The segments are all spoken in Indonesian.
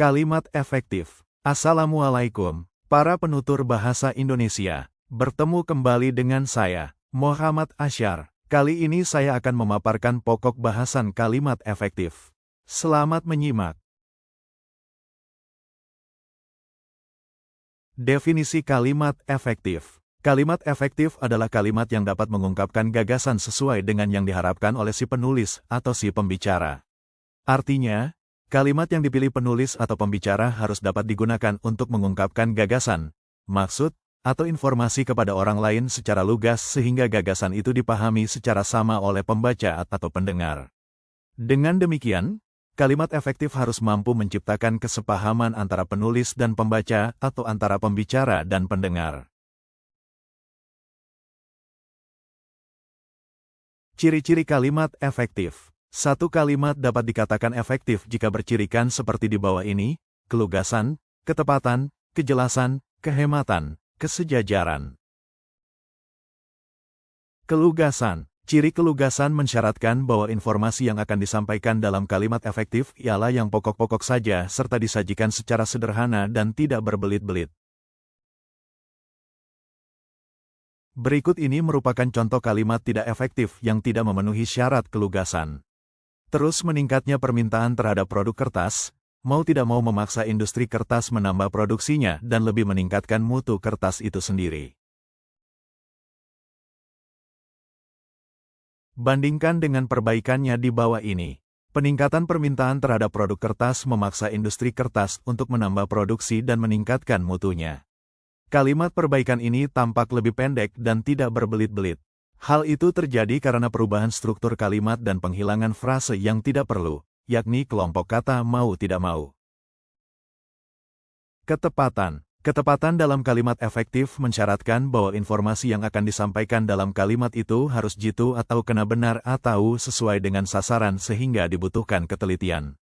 Kalimat efektif. Assalamualaikum, para penutur bahasa Indonesia. Bertemu kembali dengan saya, Muhammad Asyar. Kali ini saya akan memaparkan pokok bahasan kalimat efektif. Selamat menyimak. Definisi kalimat efektif. Kalimat efektif adalah kalimat yang dapat mengungkapkan gagasan sesuai dengan yang diharapkan oleh si penulis atau si pembicara. Artinya, kalimat yang dipilih penulis atau pembicara harus dapat digunakan untuk mengungkapkan gagasan, maksud, atau informasi kepada orang lain secara lugas sehingga gagasan itu dipahami secara sama oleh pembaca atau pendengar. Dengan demikian, kalimat efektif harus mampu menciptakan kesepahaman antara penulis dan pembaca atau antara pembicara dan pendengar. Ciri-ciri kalimat efektif. Satu kalimat dapat dikatakan efektif jika bercirikan seperti di bawah ini: kelugasan, ketepatan, kejelasan, kehematan, kesejajaran. Kelugasan. Ciri kelugasan mensyaratkan bahwa informasi yang akan disampaikan dalam kalimat efektif ialah yang pokok-pokok saja serta disajikan secara sederhana dan tidak berbelit-belit. Berikut ini merupakan contoh kalimat tidak efektif yang tidak memenuhi syarat kelugasan. Terus meningkatnya permintaan terhadap produk kertas, mau tidak mau memaksa industri kertas menambah produksinya dan lebih meningkatkan mutu kertas itu sendiri. Bandingkan dengan perbaikannya di bawah ini. Peningkatan permintaan terhadap produk kertas memaksa industri kertas untuk menambah produksi dan meningkatkan mutunya. Kalimat perbaikan ini tampak lebih pendek dan tidak berbelit-belit. Hal itu terjadi karena perubahan struktur kalimat dan penghilangan frase yang tidak perlu, yakni kelompok kata mau tidak mau. Ketepatan. Ketepatan dalam kalimat efektif mensyaratkan bahwa informasi yang akan disampaikan dalam kalimat itu harus jitu atau kena benar atau sesuai dengan sasaran sehingga dibutuhkan ketelitian.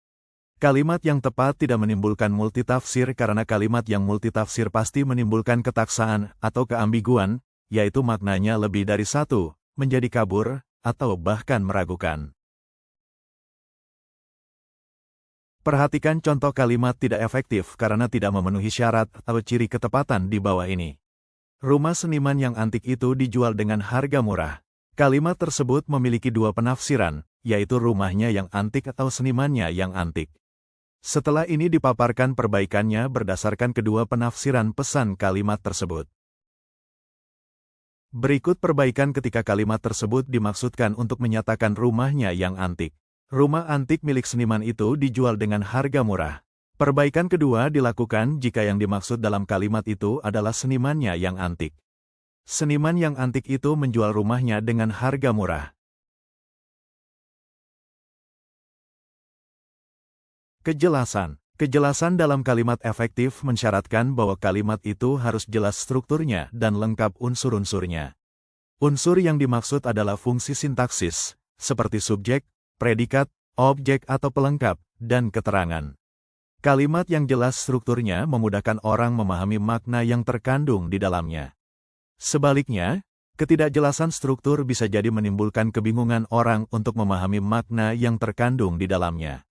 Kalimat yang tepat tidak menimbulkan multitafsir karena kalimat yang multitafsir pasti menimbulkan ketaksaan atau keambiguan, yaitu maknanya lebih dari satu, menjadi kabur, atau bahkan meragukan. Perhatikan contoh kalimat tidak efektif karena tidak memenuhi syarat atau ciri ketepatan di bawah ini. Rumah seniman yang antik itu dijual dengan harga murah. Kalimat tersebut memiliki dua penafsiran, yaitu rumahnya yang antik atau senimannya yang antik. Setelah ini dipaparkan perbaikannya berdasarkan kedua penafsiran pesan kalimat tersebut. Berikut perbaikan ketika kalimat tersebut dimaksudkan untuk menyatakan rumahnya yang antik. Rumah antik milik seniman itu dijual dengan harga murah. Perbaikan kedua dilakukan jika yang dimaksud dalam kalimat itu adalah senimannya yang antik. Seniman yang antik itu menjual rumahnya dengan harga murah. Kejelasan. Kejelasan dalam kalimat efektif mensyaratkan bahwa kalimat itu harus jelas strukturnya dan lengkap unsur-unsurnya. Unsur yang dimaksud adalah fungsi sintaksis, seperti subjek, predikat, objek atau pelengkap, dan keterangan. Kalimat yang jelas strukturnya memudahkan orang memahami makna yang terkandung di dalamnya. Sebaliknya, ketidakjelasan struktur bisa jadi menimbulkan kebingungan orang untuk memahami makna yang terkandung di dalamnya.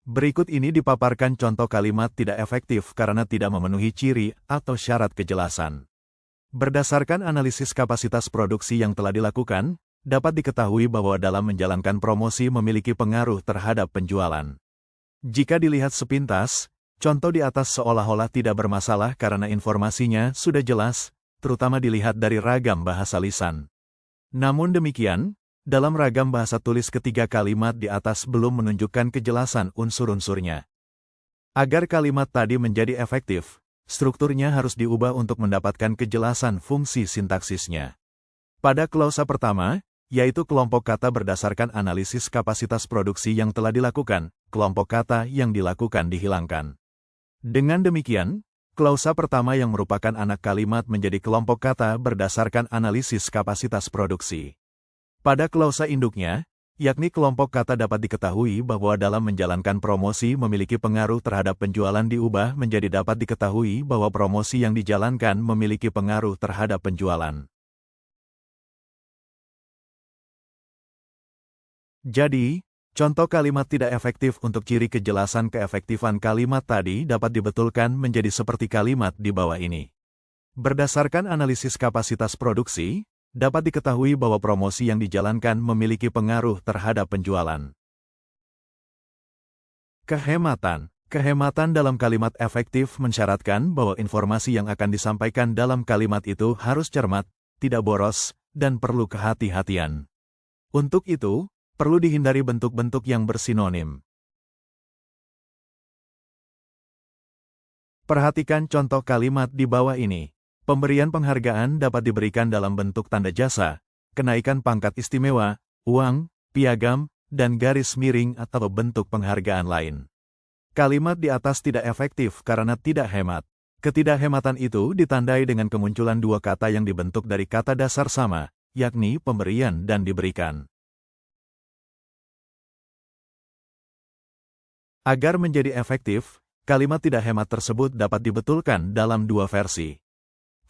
Berikut ini dipaparkan contoh kalimat tidak efektif karena tidak memenuhi ciri atau syarat kejelasan. Berdasarkan analisis kapasitas produksi yang telah dilakukan, dapat diketahui bahwa dalam menjalankan promosi memiliki pengaruh terhadap penjualan. Jika dilihat sepintas, contoh di atas seolah-olah tidak bermasalah karena informasinya sudah jelas, terutama dilihat dari ragam bahasa lisan. Namun demikian, dalam ragam bahasa tulis ketiga kalimat di atas belum menunjukkan kejelasan unsur-unsurnya. Agar kalimat tadi menjadi efektif, strukturnya harus diubah untuk mendapatkan kejelasan fungsi sintaksisnya. Pada klausa pertama, yaitu kelompok kata berdasarkan analisis kapasitas produksi yang telah dilakukan, kelompok kata yang dilakukan dihilangkan. Dengan demikian, klausa pertama yang merupakan anak kalimat menjadi kelompok kata berdasarkan analisis kapasitas produksi. Pada klausa induknya, yakni kelompok kata dapat diketahui bahwa dalam menjalankan promosi memiliki pengaruh terhadap penjualan diubah menjadi dapat diketahui bahwa promosi yang dijalankan memiliki pengaruh terhadap penjualan. Jadi, Contoh kalimat tidak efektif untuk ciri kejelasan keefektifan kalimat tadi dapat dibetulkan menjadi seperti kalimat di bawah ini. Berdasarkan analisis kapasitas produksi, dapat diketahui bahwa promosi yang dijalankan memiliki pengaruh terhadap penjualan. Kehematan. Kehematan dalam kalimat efektif mensyaratkan bahwa informasi yang akan disampaikan dalam kalimat itu harus cermat, tidak boros, dan perlu kehati-hatian. Untuk itu, perlu dihindari bentuk-bentuk yang bersinonim. Perhatikan contoh kalimat di bawah ini. Pemberian penghargaan dapat diberikan dalam bentuk tanda jasa, kenaikan pangkat istimewa, uang, piagam, dan garis miring atau bentuk penghargaan lain. Kalimat di atas tidak efektif karena tidak hemat. Ketidakhematan itu ditandai dengan kemunculan dua kata yang dibentuk dari kata dasar sama, yakni pemberian dan diberikan. Agar menjadi efektif, kalimat tidak hemat tersebut dapat dibetulkan dalam dua versi.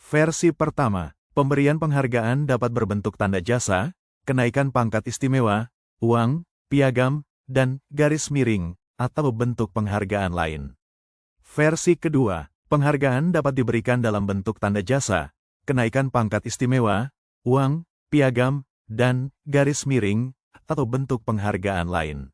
Versi pertama, pemberian penghargaan dapat berbentuk tanda jasa, kenaikan pangkat istimewa, uang, piagam, dan garis miring, atau bentuk penghargaan lain. Versi kedua, penghargaan dapat diberikan dalam bentuk tanda jasa, kenaikan pangkat istimewa, uang, piagam, dan garis miring, atau bentuk penghargaan lain.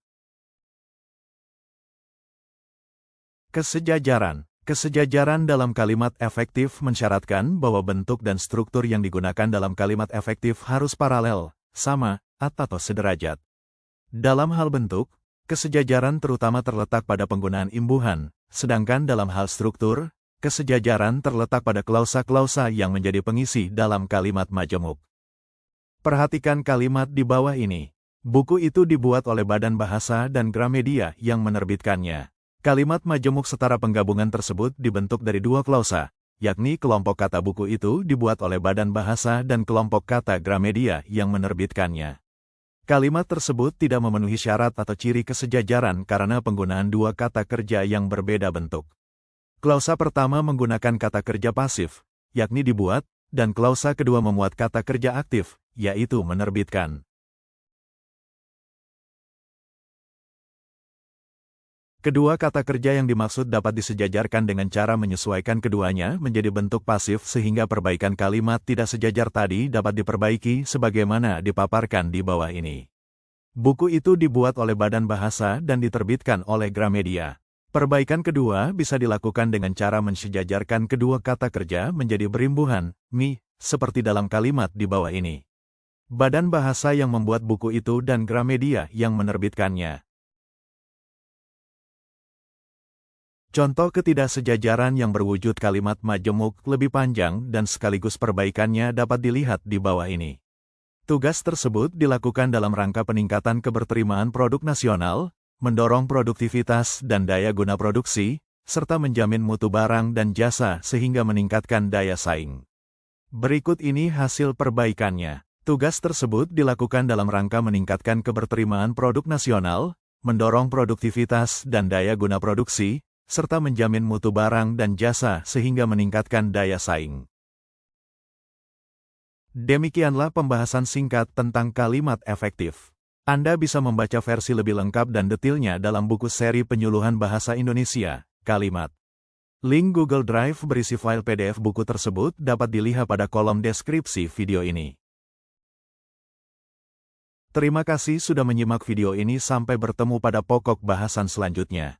Kesejajaran. Kesejajaran dalam kalimat efektif mensyaratkan bahwa bentuk dan struktur yang digunakan dalam kalimat efektif harus paralel, sama, atau sederajat. Dalam hal bentuk, kesejajaran terutama terletak pada penggunaan imbuhan, sedangkan dalam hal struktur, kesejajaran terletak pada klausa-klausa yang menjadi pengisi dalam kalimat majemuk. Perhatikan kalimat di bawah ini. Buku itu dibuat oleh Badan Bahasa dan Gramedia yang menerbitkannya. Kalimat majemuk setara penggabungan tersebut dibentuk dari dua klausa, yakni kelompok kata buku itu dibuat oleh Badan Bahasa dan kelompok kata Gramedia yang menerbitkannya. Kalimat tersebut tidak memenuhi syarat atau ciri kesejajaran karena penggunaan dua kata kerja yang berbeda bentuk. Klausa pertama menggunakan kata kerja pasif, yakni dibuat, dan klausa kedua memuat kata kerja aktif, yaitu menerbitkan. Kedua kata kerja yang dimaksud dapat disejajarkan dengan cara menyesuaikan keduanya menjadi bentuk pasif sehingga perbaikan kalimat tidak sejajar tadi dapat diperbaiki sebagaimana dipaparkan di bawah ini. Buku itu dibuat oleh Badan Bahasa dan diterbitkan oleh Gramedia. Perbaikan kedua bisa dilakukan dengan cara mensejajarkan kedua kata kerja menjadi berimbuhan, seperti dalam kalimat di bawah ini. Badan Bahasa yang membuat buku itu dan Gramedia yang menerbitkannya. Contoh ketidaksejajaran yang berwujud kalimat majemuk lebih panjang dan sekaligus perbaikannya dapat dilihat di bawah ini. Tugas tersebut dilakukan dalam rangka peningkatan keberterimaan produk nasional, mendorong produktivitas dan daya guna produksi, serta menjamin mutu barang dan jasa sehingga meningkatkan daya saing. Berikut ini hasil perbaikannya. Tugas tersebut dilakukan dalam rangka meningkatkan keberterimaan produk nasional, mendorong produktivitas dan daya guna produksi, serta menjamin mutu barang dan jasa sehingga meningkatkan daya saing. Demikianlah pembahasan singkat tentang kalimat efektif. Anda bisa membaca versi lebih lengkap dan detailnya dalam buku seri Penyuluhan Bahasa Indonesia, Kalimat. Link Google Drive berisi file PDF buku tersebut dapat dilihat pada kolom deskripsi video ini. Terima kasih sudah menyimak video ini sampai bertemu pada pokok bahasan selanjutnya.